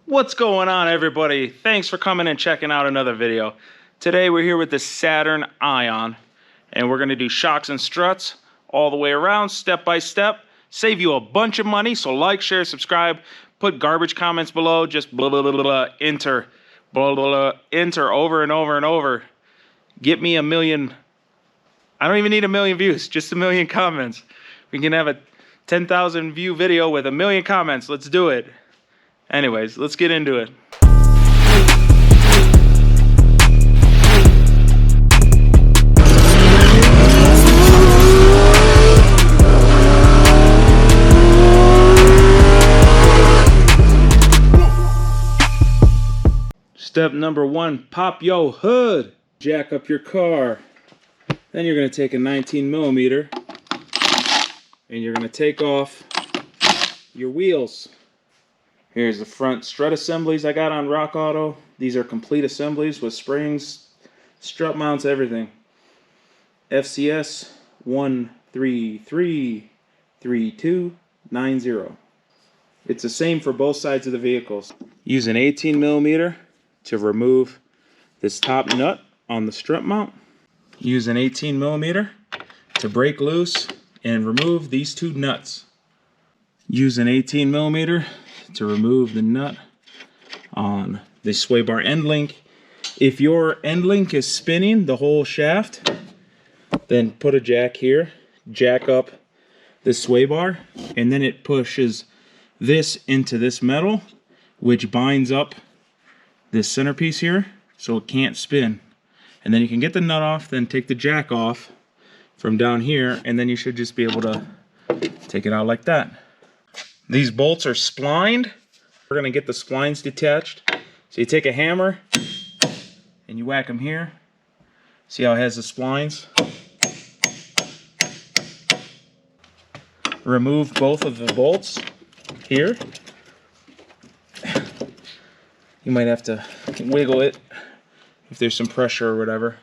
What's going on, everybody? Thanks for coming and checking out another video. Today we're here with the Saturn Ion, and we're going to do shocks and struts all the way around, step by step. Save you a bunch of money, so like, share, subscribe. Put garbage comments below, just blah, blah, blah, blah, enter, blah, blah, blah, enter over and over and over. Get me 1 million. I don't even need 1 million views, just 1 million comments. We can have a 10,000 view video with 1 million comments. Let's do it. Anyways, let's get into it. Step number 1, pop your hood. Jack up your car. Then you're going to take a 19mm and you're going to take off your wheels. Here's the front strut assemblies I got on Rock Auto. These are complete assemblies with springs, strut mounts, everything. FCS 1333290. It's the same for both sides of the vehicles. Use an 18mm to remove this top nut on the strut mount. Use an 18mm to break loose and remove these two nuts. Use an 18mm to remove the nut on the sway bar end link. If your end link is spinning the whole shaft, then put a jack here, jack up the sway bar, and then it pushes this into this metal, which binds up this centerpiece here so it can't spin. And then you can get the nut off, then take the jack off from down here, and then you should just be able to take it out like that. These bolts are splined. We're going to get the splines detached. So you take a hammer and you whack them here. See how it has the splines? Remove both of the bolts here. You might have to wiggle it if there's some pressure or whatever.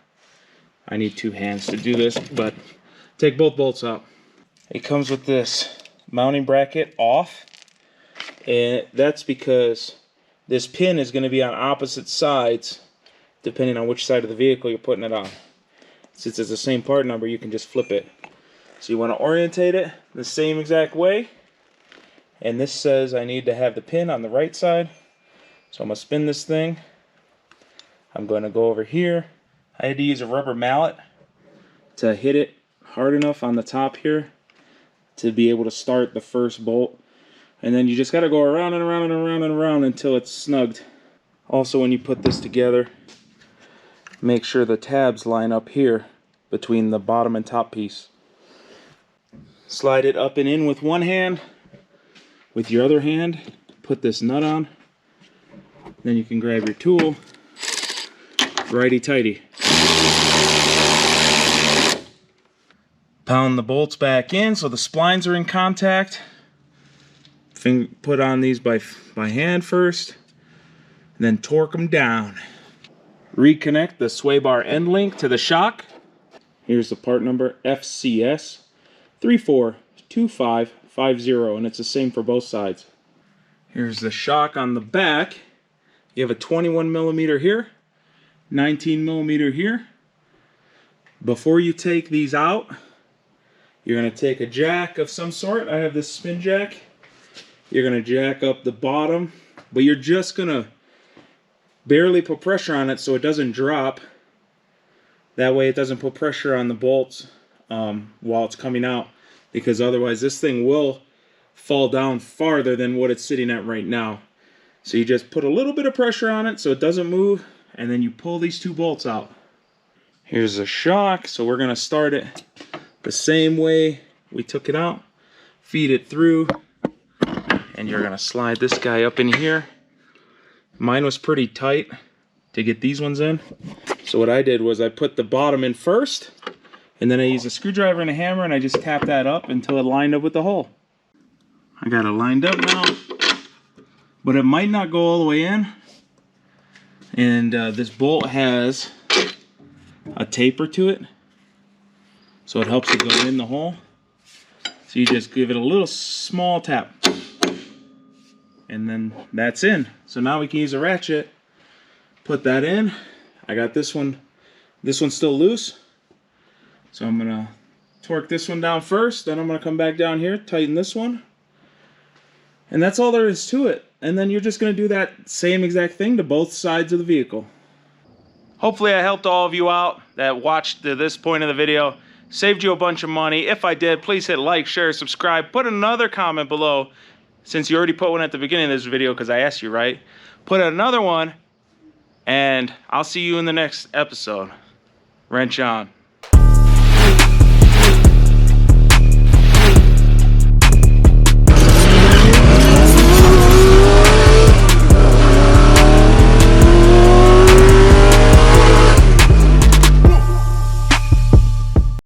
I need 2 hands to do this, but take both bolts out. It comes with this mounting bracket off, and that's because this pin is going to be on opposite sides depending on which side of the vehicle you're putting it on. Since it's the same part number, you can just flip it. So you want to orientate it the same exact way, and this says I need to have the pin on the right side, so I'm going to spin this thing. I'm going to go over here. I had to use a rubber mallet to hit it hard enough on the top here to be able to start the first bolt. And then you just got to go around and around and around and around until it's snugged. Also, when you put this together, make sure the tabs line up here between the bottom and top piece. Slide it up and in with one hand. With your other hand, put this nut on. Then you can grab your tool. Righty-tighty. Pound the bolts back in so the splines are in contact. Put on these by hand first, and then torque them down. Reconnect the sway bar end link to the shock. Here's the part number, FCS 342550, and it's the same for both sides. Here's the shock on the back. You have a 21mm here, 19mm here. Before you take these out, you're going to take a jack of some sort. I have this spin jack. You're going to jack up the bottom, but you're just going to barely put pressure on it so it doesn't drop. That way it doesn't put pressure on the bolts while it's coming out, because otherwise this thing will fall down farther than what it's sitting at right now. So you just put a little bit of pressure on it so it doesn't move, and then you pull these 2 bolts out. Here's the shock, so we're going to start it the same way we took it out. Feed it through, and you're going to slide this guy up in here. Mine was pretty tight to get these ones in. So what I did was I put the bottom in first, and then I used a screwdriver and a hammer, and I just tapped that up until it lined up with the hole. I got it lined up now, but it might not go all the way in. And this bolt has a taper to it, so it helps it go in the hole. So you just give it a little small tap, and then that's in. So now we can use a ratchet, put that in. I got this one's still loose. So I'm gonna torque this one down first, then I'm gonna come back down here, tighten this one. And that's all there is to it. And then you're just gonna do that same exact thing to both sides of the vehicle. Hopefully I helped all of you out that watched to this point of the video. Saved you a bunch of money. If I did, please hit like, share, subscribe. Put another comment below, since you already put one at the beginning of this video because I asked you, right? Put another one, and I'll see you in the next episode. Wrench on.